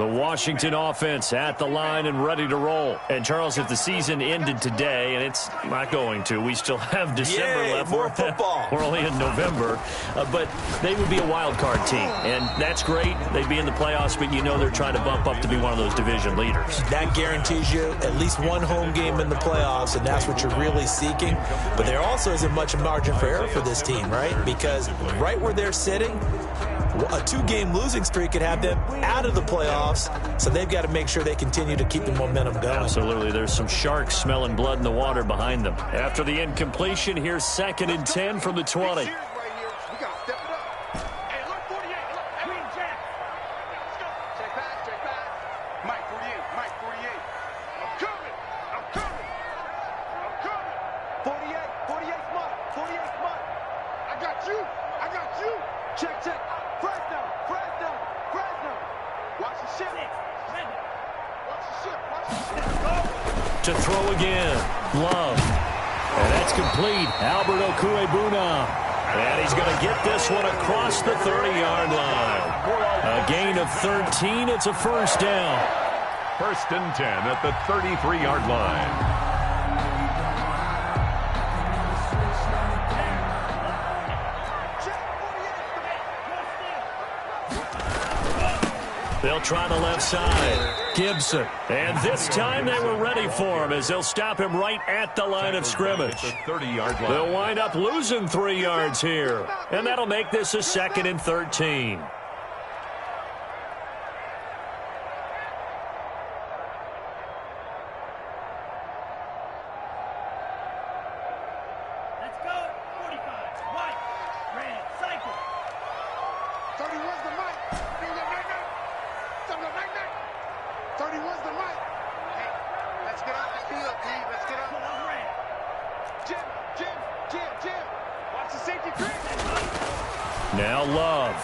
The Washington offense at the line and ready to roll. And, Charles, if the season ended today, and it's not going to, we still have December left. More football. We're only in November. But they would be a wild card team, and that's great. They'd be in the playoffs, but you know they're trying to bump up to be one of those division leaders. That guarantees you at least one home game in the playoffs, and that's what you're really seeking. But there also isn't much margin for error for this team, right? Because right where they're sitting, a two-game losing streak could have them out of the playoffs, so they've got to make sure they continue to keep the momentum going. Absolutely. There's some sharks smelling blood in the water behind them. After the incompletion, here's 2nd and 10 from the 20. To throw again, Love. And that's complete. Albert Okuebuna. And he's going to get this one across the 30-yard line. A gain of 13. It's a first down. 1st and 10 at the 33-yard line. They'll try the left side. Gibson. And this time they were ready for him as they'll stop him right at the line of scrimmage. They'll wind up losing 3 yards here. And that'll make this a 2nd and 13. Now Love.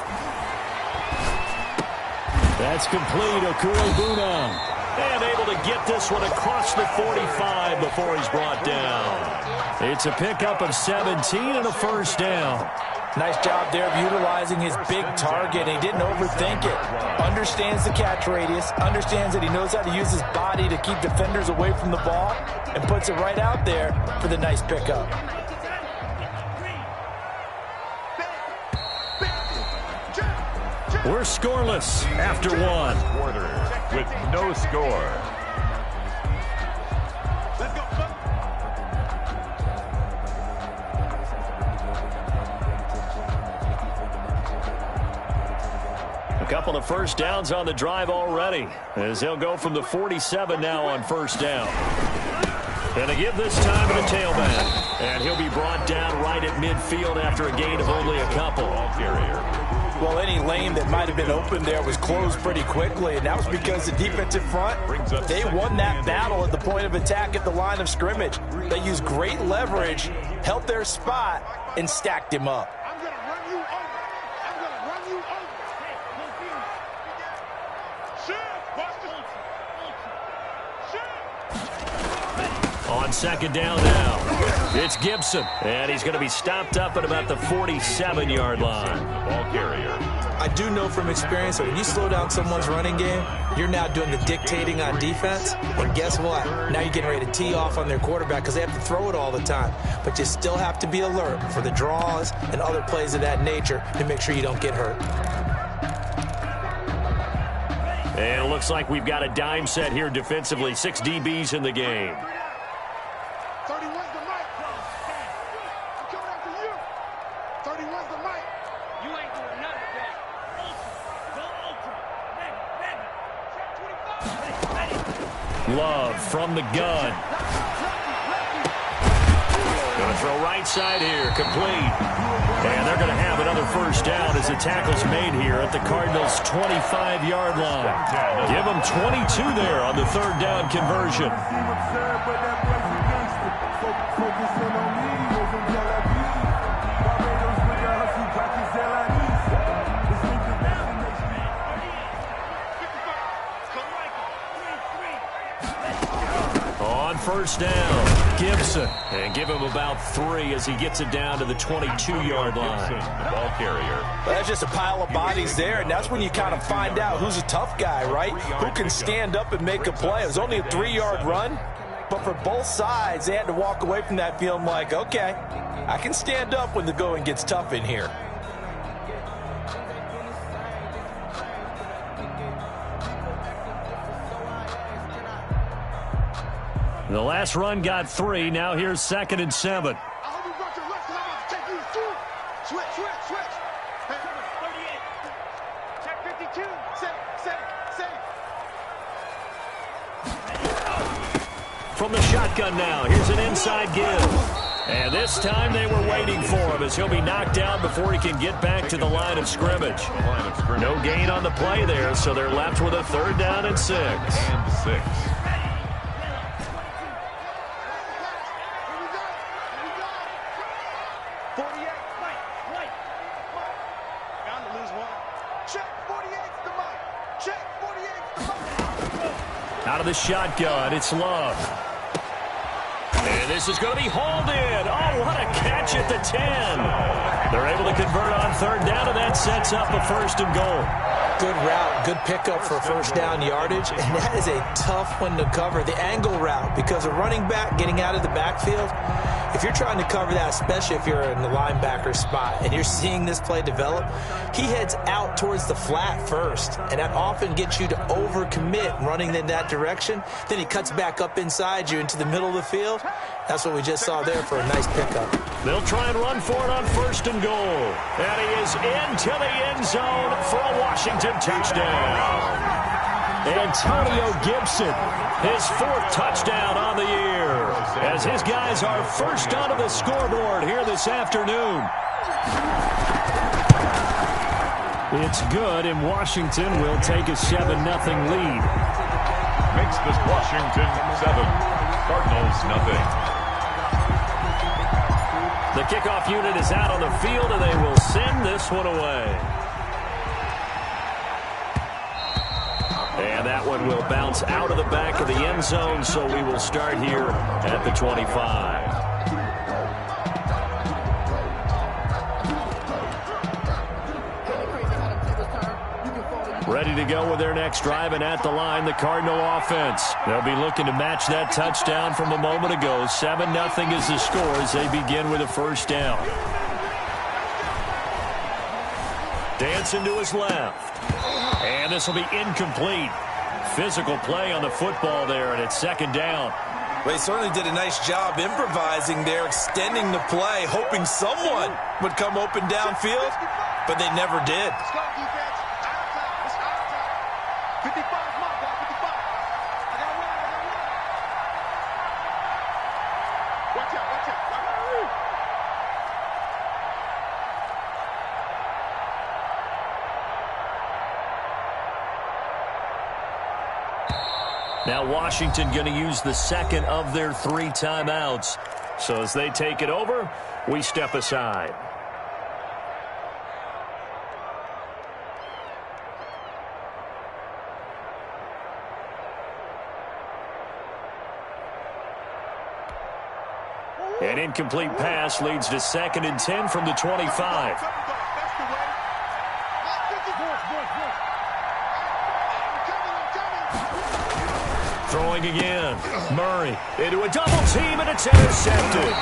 That's complete. Okuebuna. And able to get this one across the 45 before he's brought down. It's a pickup of 17 and a first down. Nice job there of utilizing his big target. He didn't overthink it. Understands the catch radius. Understands that he knows how to use his body to keep defenders away from the ball. And puts it right out there for the nice pickup. We're scoreless after one. Quarter with no score. A couple of first downs on the drive already, as they'll go from the 47 now on first down. And they give this time to the tailback. And he'll be brought down right at midfield after a gain of only a couple. Well, any lane that might have been open there was closed pretty quickly, and that was because the defensive front, they won that battle at the point of attack at the line of scrimmage. They used great leverage, held their spot, and stacked him up. I'm going to run you over. I'm going to run you over. On 2nd down now, it's Gibson, and he's going to be stopped up at about the 47-yard line. Ball carrier. I do know from experience that when you slow down someone's running game, you're now doing the dictating on defense. And guess what? Now you're getting ready to tee off on their quarterback because they have to throw it all the time. But you still have to be alert for the draws and other plays of that nature to make sure you don't get hurt. And it looks like we've got a dime set here defensively. 6 DBs in the game. 31's the mic. I'm coming after you. 31's the mic. You ain't doing none of that. Ultra. Go ultra. Love from the gun. Going to throw right side here. Complete. And they're going to have another first down as the tackle's made here at the Cardinals' 25-yard line. Give them 22 there on the 3rd down conversion. On on first down. Gibson. And give him about 3 as he gets it down to the 22-yard line. The ball carrier. Well, that's just a pile of bodies there, and that's when you kind of find out who's a tough guy, right? Who can stand up and make a play. It was only a 3-yard run, but for both sides, they had to walk away from that feeling like, okay, I can stand up when the going gets tough in here. The last run got 3. Now here's 2nd and 7. I hope you brought your left, 'cause I'm about to take you through. Switch. Hey, 38. Check 52. Set. From the shotgun now, here's an inside give. And this time they were waiting for him as he'll be knocked down before he can get back to the line of scrimmage. No gain on the play there, so they're left with a 3rd down and 6. And 6. Out of the shotgun, it's Love. And this is going to be hauled in. Oh, what a catch at the 10. They're able to convert on 3rd down, and that sets up a 1st and goal. Good route, good pickup for 1st down yardage, and that is a tough one to cover, the angle route, because a running back getting out of the backfield, if you're trying to cover that, especially if you're in the linebacker spot and you're seeing this play develop, he heads out towards the flat first, and that often gets you to overcommit running in that direction. Then he cuts back up inside you into the middle of the field. That's what we just saw there for a nice pickup. They'll try and run for it on 1st and goal. And he is into the end zone for a Washington touchdown. Antonio Gibson, his 4th touchdown on the year, as his guys are first onto the scoreboard here this afternoon. It's good, and Washington will take a 7-0 lead. Makes this Washington 7, Cardinals nothing. The kickoff unit is out on the field, and they will send this one away. And that one will bounce out of the back of the end zone, so we will start here at the 25. Ready to go with their next drive, and at the line, the Cardinal offense. They'll be looking to match that touchdown from a moment ago. 7-0 is the score as they begin with a 1st down. Dancing to his left. And this will be incomplete. Physical play on the football there, and it's 2nd down. Well, he certainly did a nice job improvising there, extending the play, hoping someone would come open downfield, but they never did. Let's go, defense. Out of time. It's out of time. 55, my guy, 55. I got one. Watch out. Now Washington going to use the 2nd of their 3 timeouts. So as they take it over, we step aside. An incomplete pass leads to 2nd and 10 from the 25. Throwing again. Murray into a double team, and it's intercepted.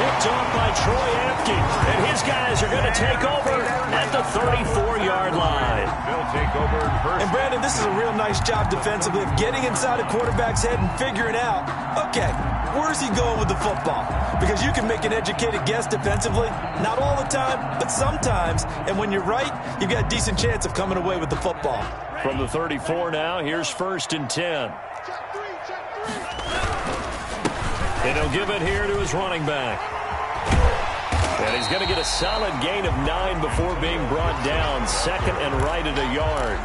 Picked off by Troy Apke, and his guys are going to take over at the 34-yard line. They'll take over first. And Brandon, this is a real nice job defensively of getting inside a quarterback's head and figuring out, okay, where's he going with the football? Because you can make an educated guess defensively, not all the time, but sometimes. And when you're right, you've got a decent chance of coming away with the football. From the 34 now, here's 1st and 10. Check 3. And he'll give it here to his running back. And he's going to get a solid gain of 9 before being brought down. 2nd and right at a yard.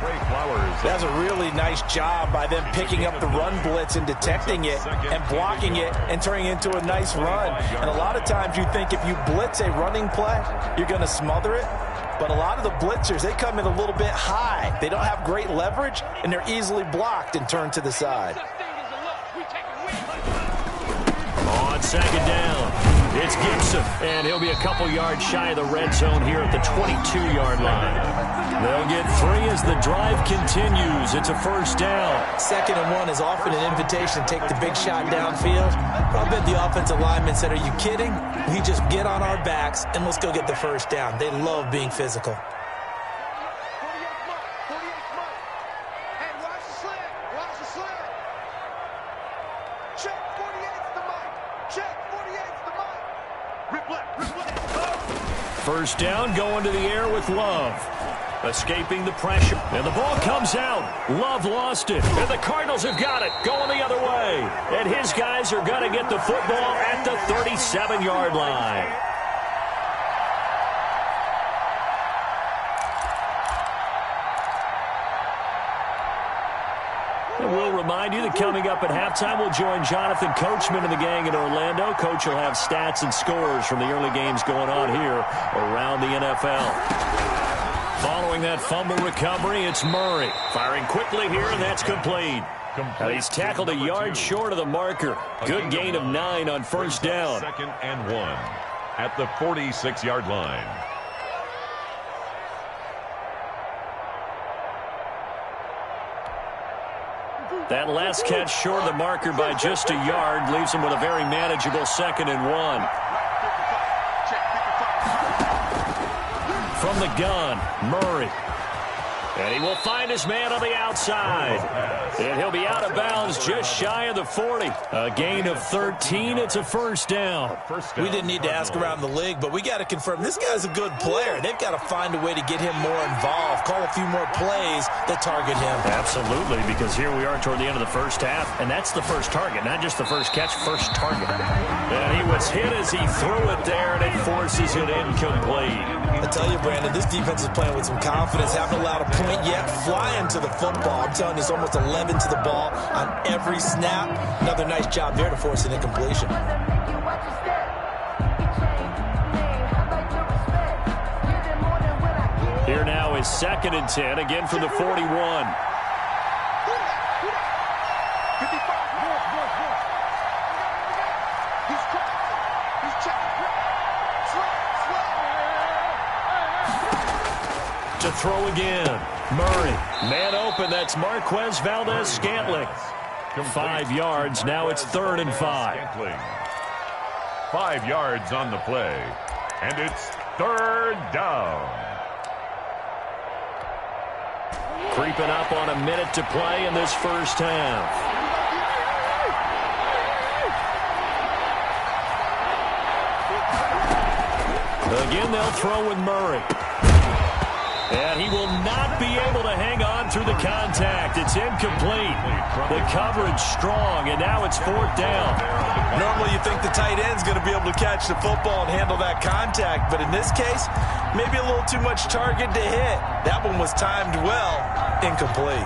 That's a really nice job by them picking up the run blitz and detecting it and blocking it and turning it into a nice run. And a lot of times you think if you blitz a running play, you're going to smother it. But a lot of the blitzers, they come in a little bit high. They don't have great leverage, and they're easily blocked and turned to the side. Such thing as a look. We take a win. second down. It's Gibson, and he'll be a couple yards shy of the red zone here at the 22-yard line. They'll get 3 as the drive continues. It's a first down. 2nd and 1 is often an invitation to take the big shot downfield. But I bet the offensive linemen said, are you kidding? We just get on our backs, and let's go get the first down. They love being physical. First down, going to the air with Love. Escaping the pressure. And the ball comes out. Love lost it. And the Cardinals have got it. Going the other way. And his guys are going to get the football at the 37-yard line. And we'll remind you that coming up at halftime, we'll join Jonathan Coachman and the gang in Orlando. Coach will have stats and scores from the early games going on here around the NFL. Following that fumble recovery, it's Murray. Firing quickly here, and that's complete. And he's tackled a yard short of the marker. Good gain of 9 on first down. 2nd and 1 at the 46-yard line. That last catch short of the marker by just a yard leaves him with a very manageable 2nd and 1. From the gun, Murray. And he will find his man on the outside. And he'll be out of bounds just shy of the 40. A gain of 13. It's a first down. We didn't need to ask around the league, but we got to confirm this guy's a good player. They've got to find a way to get him more involved, call a few more plays that target him. Absolutely, because here we are toward the end of the first half, and that's the first target, not just the first catch, first target. And he was hit as he threw it there, and it forces it incomplete. I tell you, Brandon, this defense is playing with some confidence, haven't allowed a point yet, flying to the football. I'm telling you, it's almost 11 to the ball on every snap. Another nice job there to force an incompletion. Here now is 2nd and 10, again from the 41. To throw again. Murray. Man open. That's Marquez Valdez-Scantling. 5 yards. Now it's 3rd and 5. 5 yards on the play. And it's 3rd down. Creeping up on a minute to play in this first half. Again, they'll throw with Murray. And he will not be able to hang on through the contact. It's incomplete. The coverage strong, and now it's 4th down. Normally you think the tight end's going to be able to catch the football and handle that contact, but in this case, maybe a little too much target to hit. That one was timed well, incomplete.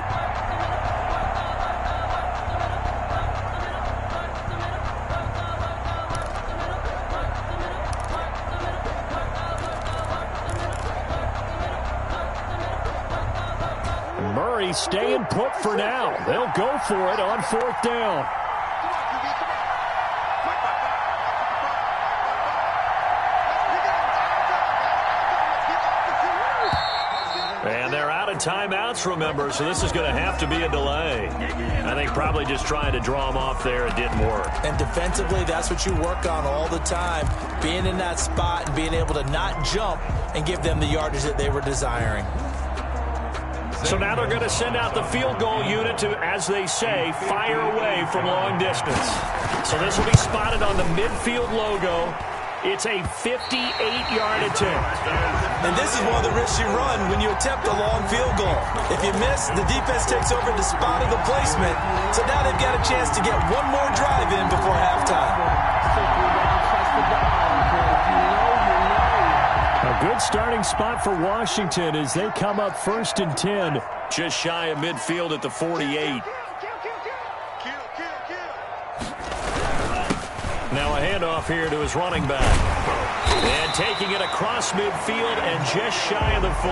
Murray staying put for now. They'll go for it on 4th down. And they're out of timeouts, remember, so this is going to have to be a delay. I think probably just trying to draw them off there. It didn't work. And defensively, that's what you work on all the time, being in that spot and being able to not jump and give them the yardage that they were desiring. So now they're going to send out the field goal unit to, as they say, fire away from long distance. So this will be spotted on the midfield logo. It's a 58-yard attempt. And this is one of the risks you run when you attempt a long field goal. If you miss, the defense takes over the spot of the placement. So now they've got a chance to get one more drive in before halftime. A good starting spot for Washington as they come up 1st and 10. Just shy of midfield at the 48. Now a handoff here to his running back. And taking it across midfield and just shy of the 40.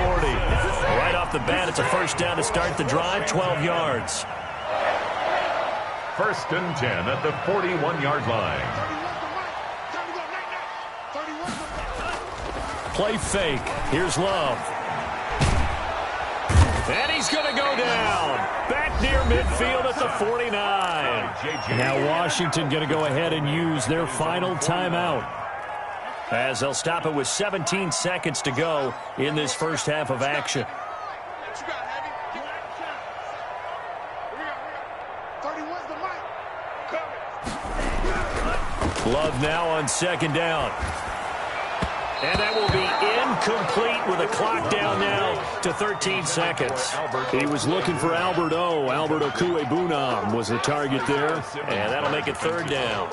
Right off the bat, it's a first down to start the drive, 12 yards. 1st and 10 at the 41-yard line. play fake. Here's Love. And he's going to go down. Back near midfield at the 49. Now Washington going to go ahead and use their final timeout, as they'll stop it with 17 seconds to go in this first half of action. Love now on second down. And that will be incomplete with a clock down now to 13 seconds. He was looking for Albert O. Albert Okuebunam was the target there. And that'll make it third down.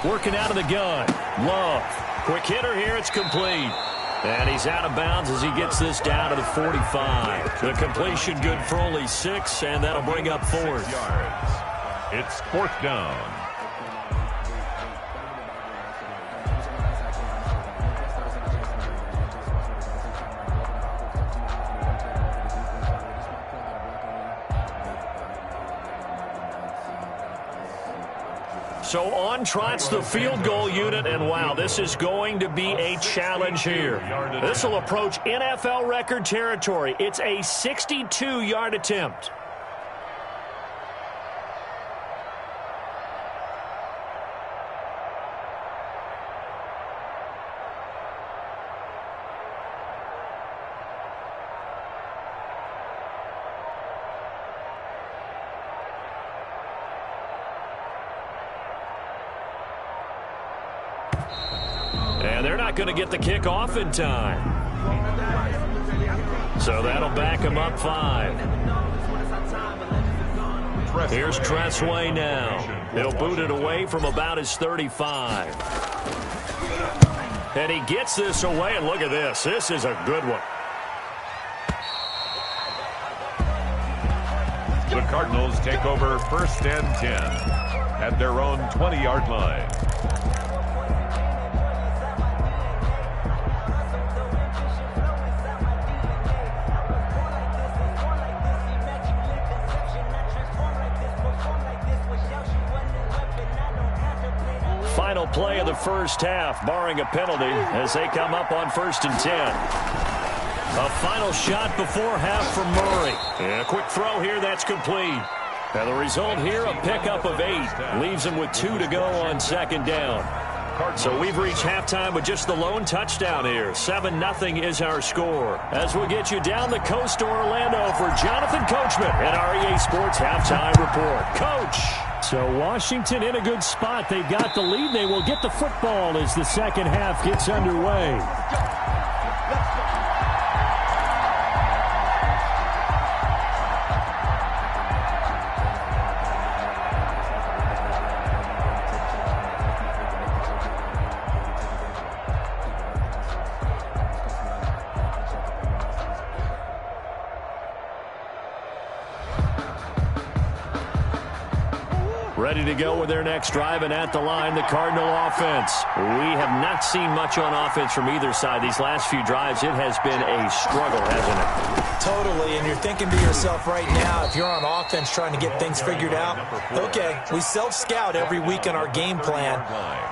Working out of the gun. Love. Quick hitter here. It's complete. And he's out of bounds as he gets this down to the 45. The completion good for only 6, and that'll bring up fourth. It's fourth down. So on trots the field goal unit, and wow, this is going to be a challenge here. This will approach NFL record territory. It's a 62-yard attempt. And they're not going to get the kick off in time. So that'll back him up 5. Here's Tressway now. He'll boot it away from about his 35. And he gets this away, and look at this. This is a good one. The Cardinals take over first and 10 at their own 20-yard line. Final play of the first half, barring a penalty, as they come up on first and 10. A final shot before half from Murray. And a quick throw here, that's complete. And the result here, a pickup of 8. Leaves them with 2 to go on second down. So we've reached halftime with just the lone touchdown here. 7-0 is our score. As we'll get you down the coast to Orlando for Jonathan Coachman at our EA Sports Halftime Report. Coach! So Washington in a good spot. They've got the lead. They will get the football as the second half gets underway. Ready to go with their next drive, and at the line, the Cardinal offense. We have not seen much on offense from either side. These last few drives, it has been a struggle, hasn't it? Totally, and you're thinking to yourself right now, if you're on offense trying to get things figured out, okay, we self-scout every week on our game plan.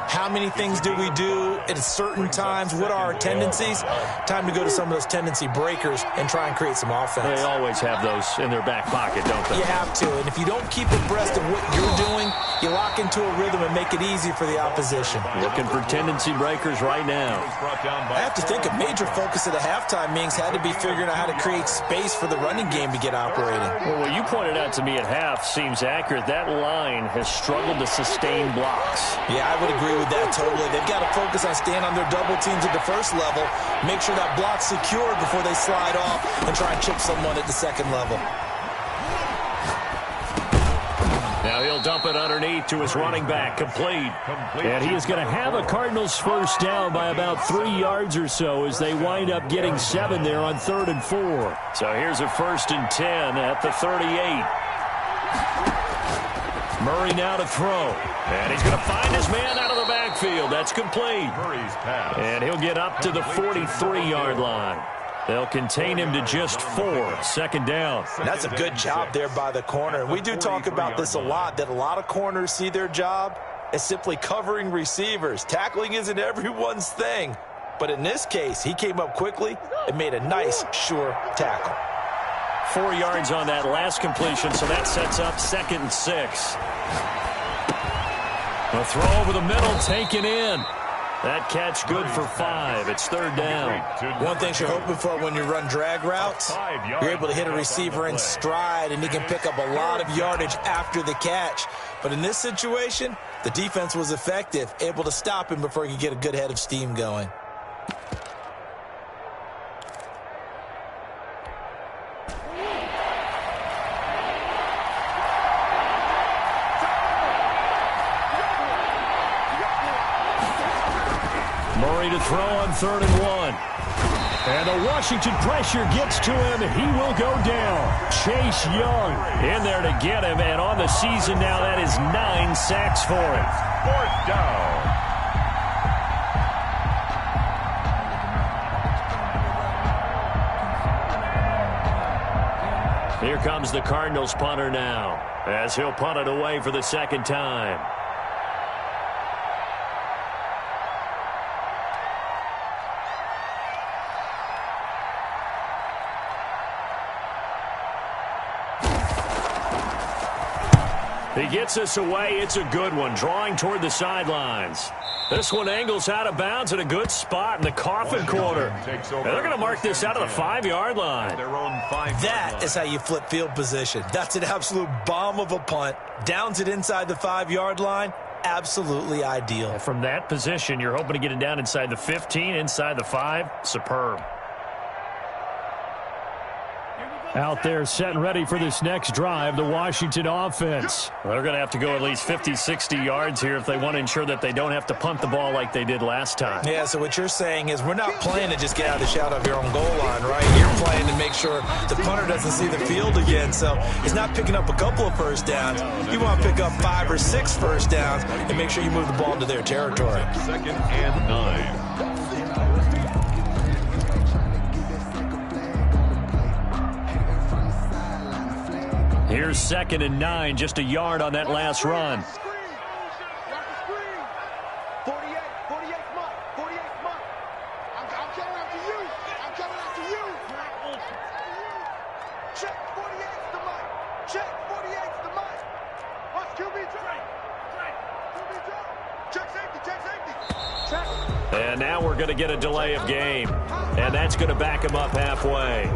How many things do we do at certain times? What are our tendencies? Time to go to some of those tendency breakers and try and create some offense. They always have those in their back pocket, don't they? You have to, and if you don't keep abreast of what you're doing, you lock into a rhythm and make it easy for the opposition. Looking for tendency breakers right now. I have to think a major focus at the halftime meetings had to be figuring out how to create space for the running game to get operating. Well, what you pointed out to me at half seems accurate. That line has struggled to sustain blocks. Yeah, I would agree with that totally. They've got to focus on staying on their double teams at the first level, make sure that block's secured before they slide off and try and chip someone at the second level. Now he'll dump it underneath to his running back, complete. And he is going to have a Cardinals first down by about 3 yards or so as they wind up getting 7 there on 3rd and 4. So here's a 1st and 10 at the 38. Murray now to throw. And he's going to find his man out of the backfield. That's complete. Murray's pass. And he'll get up to the 43-yard line. They'll contain him to just 4. 2nd down. That's a good job there by the corner. We do talk about this a lot, that a lot of corners see their job as simply covering receivers. Tackling isn't everyone's thing. But in this case, he came up quickly and made a nice, sure tackle. 4 yards on that last completion, so that sets up 2nd and 6. A throw over the middle, taken in. That catch good for 5. It's 3rd down. One thing you're hoping for when you run drag routes, you're able to hit a receiver in stride, and he can pick up a lot of yardage after the catch. But in this situation, the defense was effective, able to stop him before he could get a good head of steam going. Murray to throw on 3rd and 1. And the Washington pressure gets to him. He will go down. Chase Young in there to get him. And on the season now, that is 9 sacks for him. 4th down. Here comes the Cardinals punter now, as he'll punt it away for the 2nd time. He gets us away. It's a good one, drawing toward the sidelines. This one angles out of bounds at a good spot in the coffin corner. And they're going to mark this out of the 5-yard line. That is how you flip field position. That's an absolute bomb of a punt. Downs it inside the 5-yard line. Absolutely ideal. And from that position, you're hoping to get it down inside the 15, inside the 5. Superb. Out there set and ready for this next drive, the Washington offense. They're going to have to go at least 50, 60 yards here if they want to ensure that they don't have to punt the ball like they did last time. Yeah, so what you're saying is we're not playing to just get out of the shadow of your own goal line, right? You're playing to make sure the punter doesn't see the field again. So it's not picking up a couple of first downs. You want to pick up 5 or 6 first downs and make sure you move the ball into their territory. 2nd and 9. Here's 2nd and 9, just a yard on that last run. 48, 48 month, 48 month. I'm coming after you. I'm coming after you. Check 48's the mic. Check 48's the mic. Watch QB drop. QB drop. Check safety, check safety. Check. And now we're going to get a delay of game. And that's going to back them up halfway.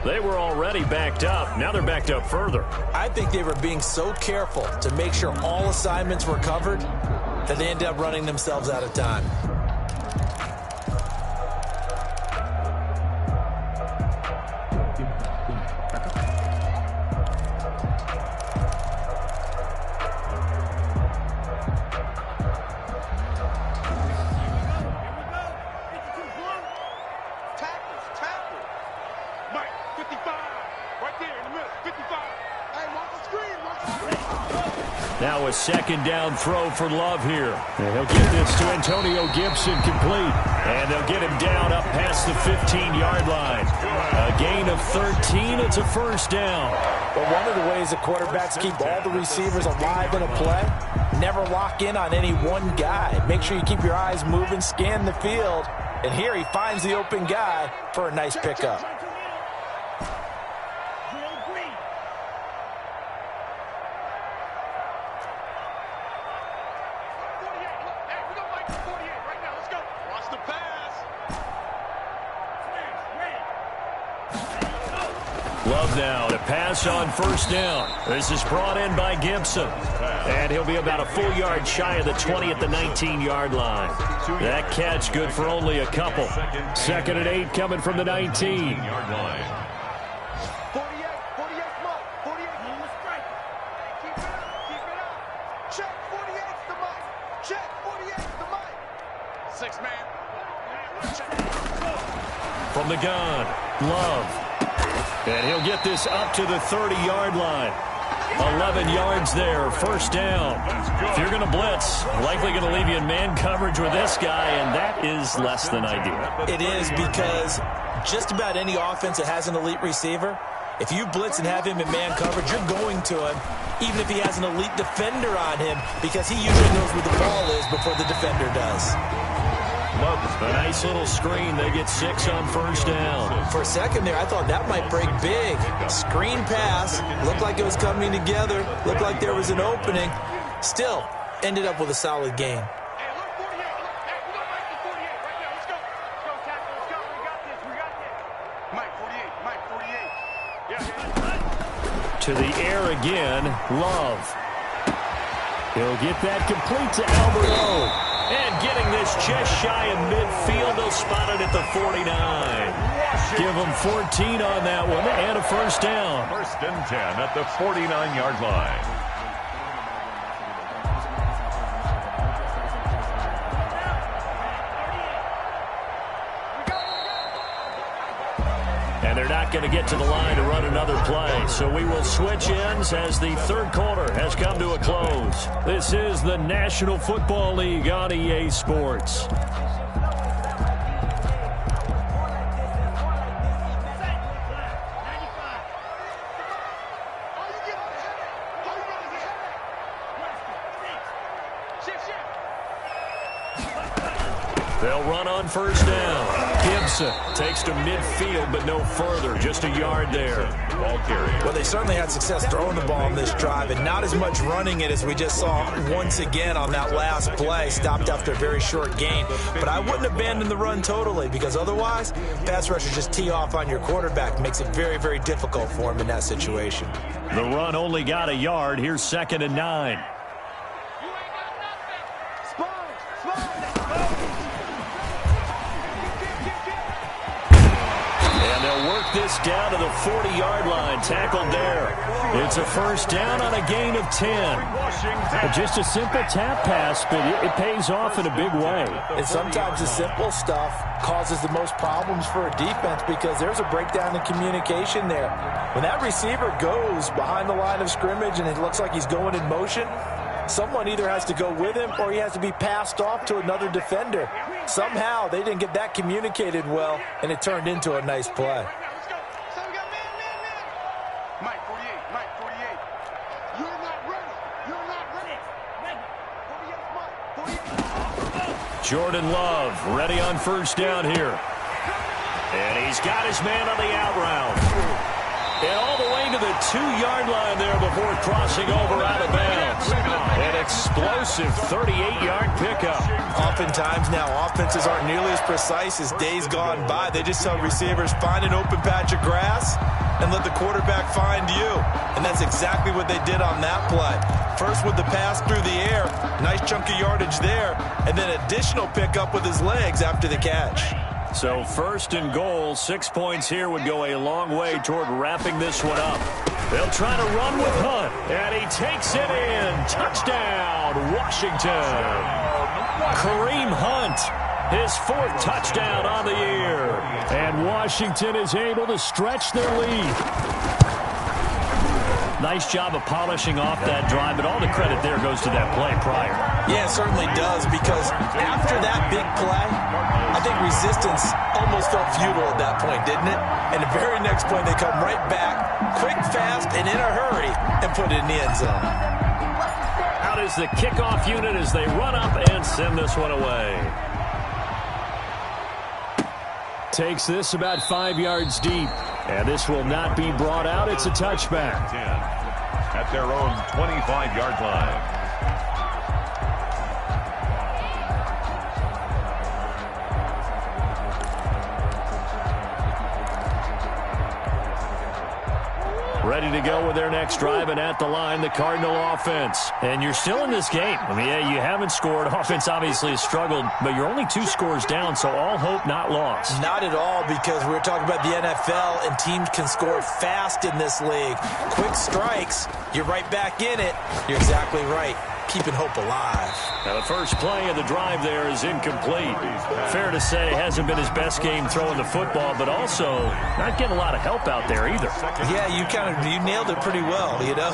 They were already backed up. Now they're backed up further. I think they were being so careful to make sure all assignments were covered that they ended up running themselves out of time. Now a 2nd down throw for Love here. And he'll get this to Antonio Gibson, complete. And they'll get him down up past the 15-yard line. A gain of 13. It's a 1st down. But one of the ways the quarterbacks keep all the receivers alive in a play, never lock in on any one guy. Make sure you keep your eyes moving, scan the field. And here he finds the open guy for a nice pickup. Love now to pass on 1st down. This is brought in by Gibson. And he'll be about a full yard shy of the 20 at the 19-yard line. That catch good for only a couple. 2nd and 8 coming from the 19. From the gun, Love. And he'll get this up to the 30-yard line. 11 yards there, first down. If you're going to blitz, likely going to leave you in man coverage with this guy, and that is less than ideal. It is, because just about any offense that has an elite receiver, if you blitz and have him in man coverage, you're going to him, even if he has an elite defender on him, because he usually knows where the ball is before the defender does. A nice little screen. They get 6 on first down. For a second there, I thought that might break big. Screen pass. Looked like it was coming together. Looked like there was an opening. Still, ended up with a solid gain. To the air again, Love. He'll get that complete to Alberto. And getting this just shy of midfield, they'll spot it at the 49. Give them 14 on that one and a first down. First and 10 at the 49-yard line. And they're not going to get to the line to run another play. So we will switch ends as the third quarter has come to a close. This is the National Football League on EA Sports. They'll run on first down. Gibson takes to midfield, but no further. Just a yard there. Ball carry. Well, they certainly had success throwing the ball on this drive, and not as much running it as we just saw once again on that last play. Stopped after a very short gain. But I wouldn't abandon the run totally, because otherwise, pass rushers just tee off on your quarterback. Makes it very, very difficult for him in that situation. The run only got a yard. Here's 2nd and 9. This down to the 40-yard line, tackled there. It's a first down on a gain of 10. Just a simple tap pass, but it pays off in a big way. And sometimes the simple stuff causes the most problems for a defense, because there's a breakdown in communication there. When that receiver goes behind the line of scrimmage and it looks like he's going in motion, someone either has to go with him or he has to be passed off to another defender. Somehow they didn't get that communicated well, and it turned into a nice play. Jordan Love ready on first down here. And he's got his man on the out route. And all the way to the 2-yard line there before crossing over out of bounds. An explosive 38-yard pickup. Oftentimes now, offenses aren't nearly as precise as days gone by. They just tell receivers, find an open patch of grass and let the quarterback find you. And that's exactly what they did on that play. First with the pass through the air, nice chunk of yardage there, and then additional pickup with his legs after the catch. So 1st and goal, 6 points here would go a long way toward wrapping this one up. They'll try to run with Hunt, and he takes it in. Touchdown, Washington. Kareem Hunt, his 4th touchdown on the year. And Washington is able to stretch their lead. Nice job of polishing off that drive, but all the credit there goes to that play prior. Yeah, it certainly does, because after that big play, I think resistance almost felt futile at that point, didn't it? And the very next point, they come right back, quick, fast, and in a hurry, and put it in the end zone. Out is the kickoff unit as they run up and send this one away. Takes this about 5 yards deep. And this will not be brought out. It's a touchback. 10 at their own 25-yard line. Ready to go with their next drive, and at the line, the Cardinal offense. And you're still in this game. I mean, yeah, you haven't scored. Offense obviously has struggled, but you're only 2 scores down, so all hope not lost. Not at all, because we're talking about the NFL, and teams can score fast in this league. Quick strikes, you're right back in it. You're exactly right. keeping hope alive. Now the first play of the drive there is incomplete. Fair to say, hasn't been his best game throwing the football, but also not getting a lot of help out there either. Yeah, you nailed it pretty well, you know.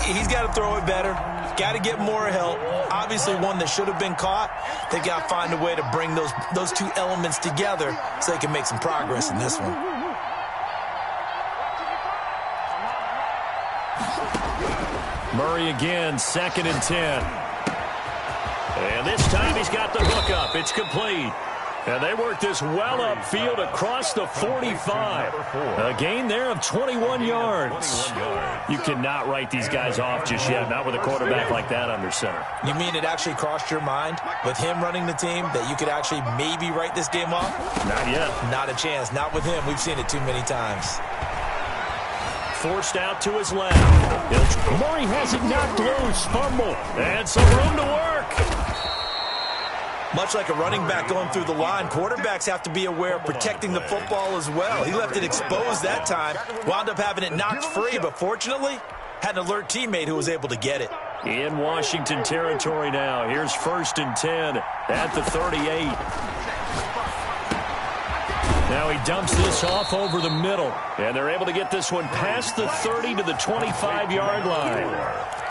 He's got to throw it better. Got to get more help. Obviously one that should have been caught. They got to find a way to bring those two elements together so they can make some progress in this one. Murray again, 2nd and 10. And this time he's got the hook up. It's complete. And they work this well upfield across the 45. A gain there of 21 yards. You cannot write these guys off just yet, not with a quarterback like that under center. You mean it actually crossed your mind with him running the team that you could actually maybe write this game off? Not yet. Not a chance. Not with him. We've seen it too many times. Forced out to his left. Murray has it knocked loose. Fumble. And some room to work. Much like a running back going through the line, quarterbacks have to be aware of protecting the football as well. He left it exposed that time, wound up having it knocked free, but fortunately, had an alert teammate who was able to get it. In Washington territory now. Here's 1st and 10 at the 38. Now he dumps this off over the middle, and they're able to get this one past the 30 to the 25-yard line.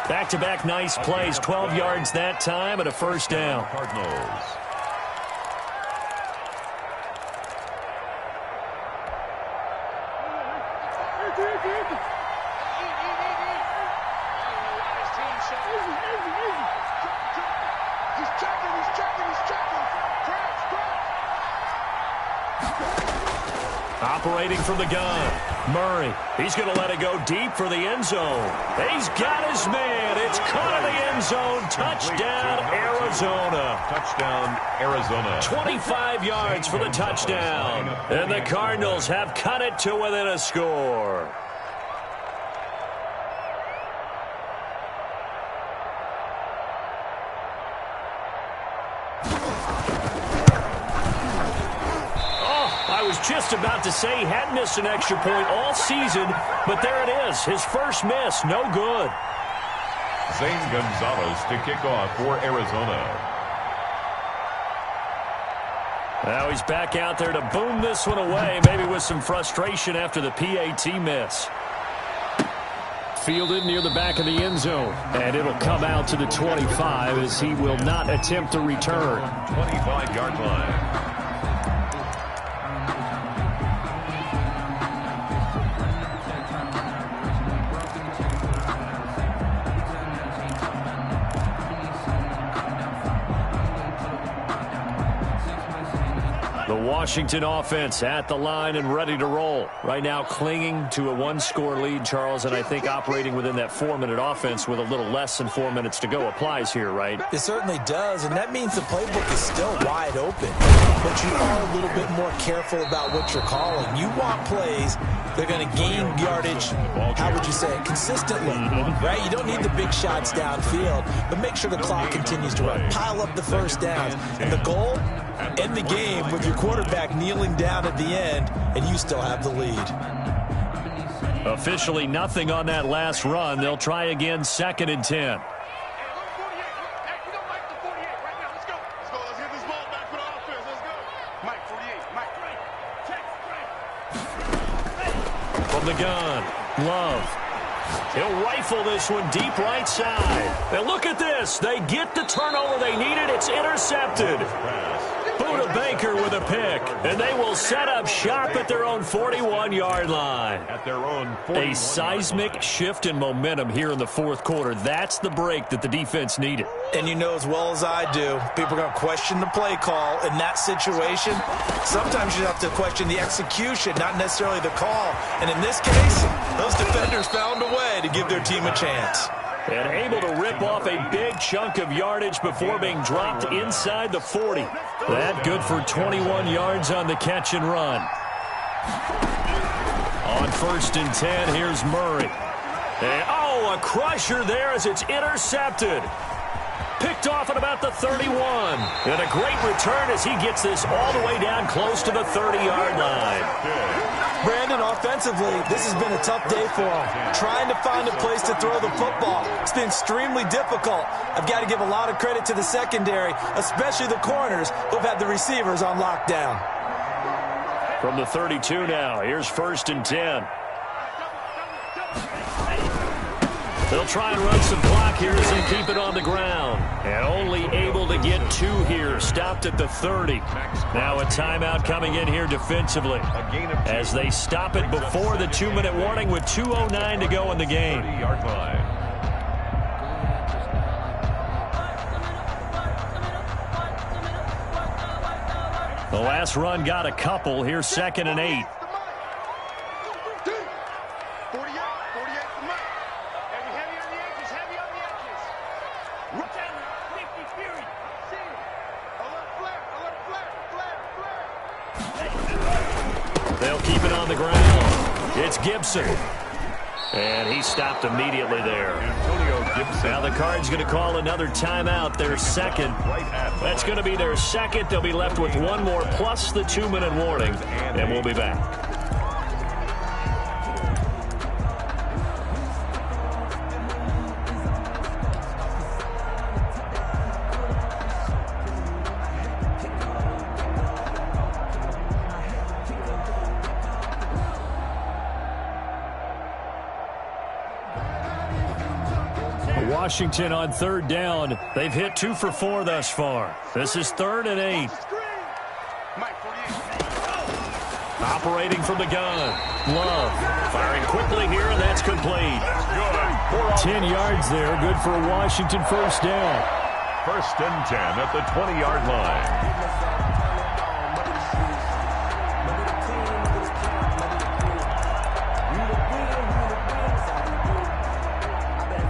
Back-to-back nice plays, 12 yards that time and a 1st down. Cardinals. Operating from the gun, Murray. He's going to let it go deep for the end zone. He's got his man. It's caught in the end zone. Touchdown, Arizona. Touchdown, Arizona. 25 yards for the touchdown. And the Cardinals have cut it to within a score. I was just about to say he hadn't missed an extra point all season, but there it is. His first miss, no good. Zane Gonzalez to kick off for Arizona. Now he's back out there to boom this one away, maybe with some frustration after the PAT miss. Fielded near the back of the end zone, and it'll come out to the 25 as he will not attempt to return. 25-yard line. The Washington offense at the line and ready to roll. Right now clinging to a 1-score lead, Charles, and I think operating within that 4-minute offense with a little less than 4 minutes to go applies here, right? It certainly does, and that means the playbook is still wide open. But you are a little bit more careful about what you're calling. You want plays that are going to gain yardage, how would you say it, consistently, right? You don't need the big shots downfield, but make sure the clock continues to run. Pile up the first downs. And the goal? End the game with your quarterback kneeling down at the end, and you still have the lead. Officially nothing on that last run. They'll try again, 2nd and 10. From the gun, Love. He'll rifle this one deep right side. And look at this. They get the turnover they needed. It's intercepted. Buda Baker with a pick. And they will set up shop at their own 41-yard line. A seismic shift in momentum here in the 4th quarter. That's the break that the defense needed. And you know as well as I do, people are going to question the play call in that situation. Sometimes you have to question the execution, not necessarily the call. And in this case, those defenders found a way to give their team a chance. And able to rip off a big chunk of yardage before being dropped inside the 40. That good for 21 yards on the catch and run. On 1st and 10, here's Murray. And, a crusher there as it's intercepted. Picked off at about the 31. And a great return as he gets this all the way down close to the 30-yard line. Brandon, offensively, this has been a tough day for him. Trying to find a place to throw the football. It's been extremely difficult. I've got to give a lot of credit to the secondary, especially the corners who've had the receivers on lockdown. From the 32 now, here's 1st and 10. They'll try and run some clock here as they keep it on the ground. And only able to get 2 here. Stopped at the 30. Now a timeout coming in here defensively as they stop it before the 2-minute warning with 2:09 to go in the game. The last run got a couple. Here's 2nd and 8. They'll keep it on the ground. It's Gibson. And he stopped immediately there. Now the Cards going to call another timeout, their second. That's going to be their second. They'll be left with 1 more plus the 2-minute warning. And we'll be back. Washington on 3rd down. They've hit 2 for 4 thus far. This is 3rd and 8. Operating from the gun. Love firing quickly here, and that's complete. 10 yards there. Good for a Washington 1st down. 1st and 10 at the 20-yard line.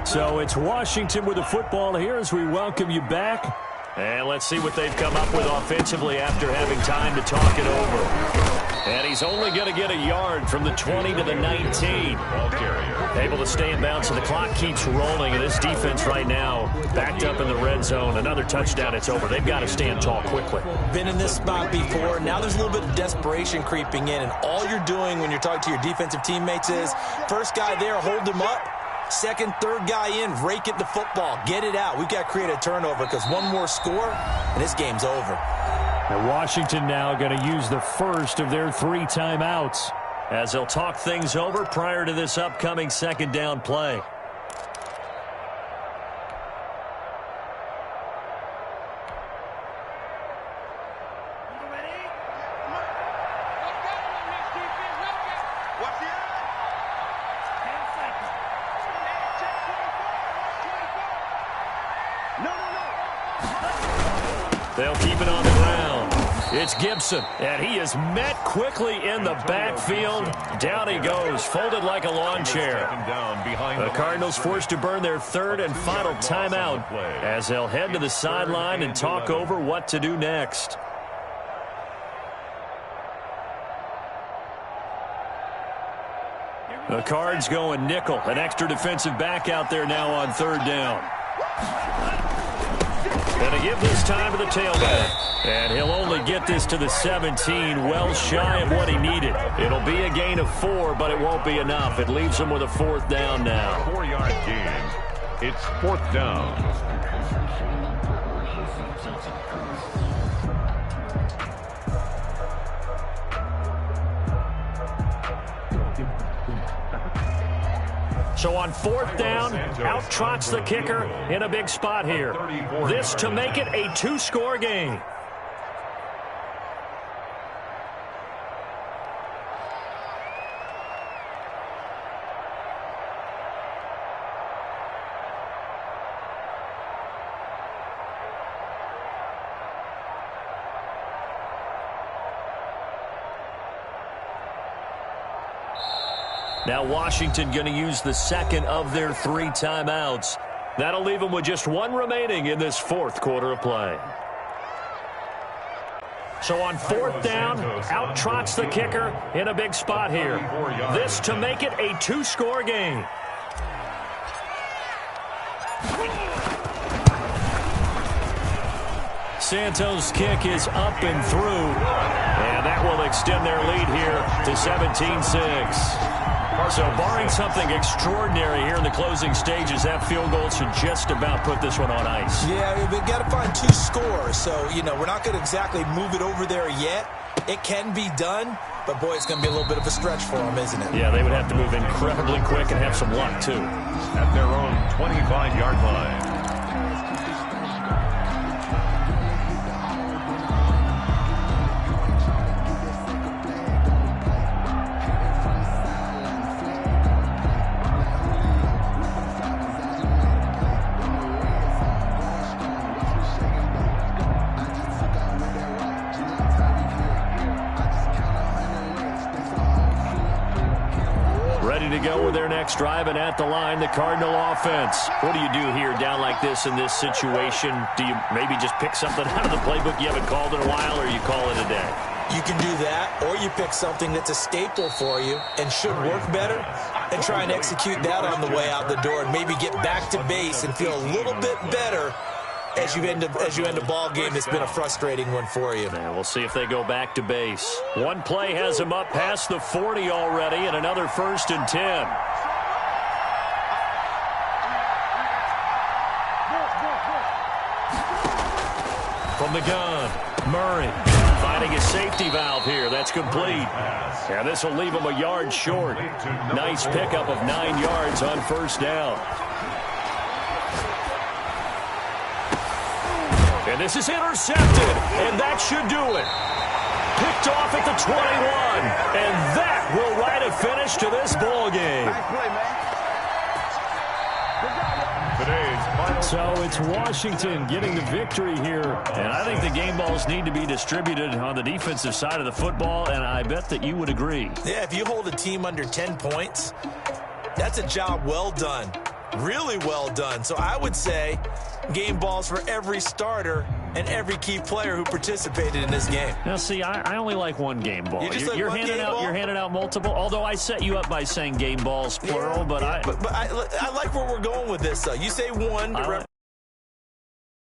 So it's Washington with the football here as we welcome you back. And let's see what they've come up with offensively after having time to talk it over. And he's only going to get a yard from the 20 to the 19. Able to stay in bounds, so the clock keeps rolling. And this defense right now backed up in the red zone. Another touchdown, it's over. They've got to stand tall quickly. Been in this spot before. Now there's a little bit of desperation creeping in. And all you're doing when you're talking to your defensive teammates is, first guy there, hold him up. 2nd, 3rd guy in, rake at the football. Get it out. We've got to create a turnover because 1 more score, and this game's over. And Washington now going to use the first of their 3 timeouts as they'll talk things over prior to this upcoming 2nd down play. They'll keep it on the ground. It's Gibson, and he is met quickly in the backfield. Down he goes, folded like a lawn chair. The Cardinals forced to burn their 3rd and final timeout as they'll head to the sideline and talk over what to do next. The Cards going nickel, an extra defensive back out there now on 3rd down. Going to give this time to the tailback. And he'll only get this to the 17, well shy of what he needed. It'll be a gain of 4, but it won't be enough. It leaves him with a 4th down now. 4-yard gain. It's 4th down. So on 4th down, out trots the kicker in a big spot here. This to make it a 2-score game. Now Washington going to use the 2nd of their 3 timeouts. That'll leave them with just 1 remaining in this 4th quarter of play. So on 4th down, out trots the kicker in a big spot here. This to make it a 2-score game. Santos' kick is up and through. And And that will extend their lead here to 17-6. So barring something extraordinary here in the closing stages, that field goal should just about put this one on ice. Yeah, we've got to find 2 scores. So, we're not going to exactly move it over there yet. It can be done, but, boy, it's going to be a little bit of a stretch for them, isn't it? Yeah, they would have to move incredibly quick and have some luck, too. At their own 25-yard line. Ready to go with their next drive, and at the line, the Cardinal offense. What do you do here down like this in this situation? Do you maybe just pick something out of the playbook you haven't called in a while, or you call it a day? You can do that, or you pick something that's a staple for you and should work better and try and execute that on the way out the door and maybe get back to base and feel a little bit better as you end a ball game that's been a frustrating one for you. Yeah, we'll see if they go back to base. One play has them up past the 40 already, and another 1st and 10. From the gun, Murray finding a safety valve here. That's complete. Yeah, this will leave him a yard short. Nice pickup of 9 yards on 1st down. And this is intercepted, and that should do it. Picked off at the 21, and that will write a finish to this ball game. So it's Washington getting the victory here, and I think the game balls need to be distributed on the defensive side of the football, and I bet that you would agree. Yeah, if you hold a team under 10 points, that's a job well done. Really well done. So I would say game balls for every starter and every key player who participated in this game. Now, see, I only like one game ball. You're handing out multiple. Although I set you up by saying game balls plural, but I like where we're going with this. You say one to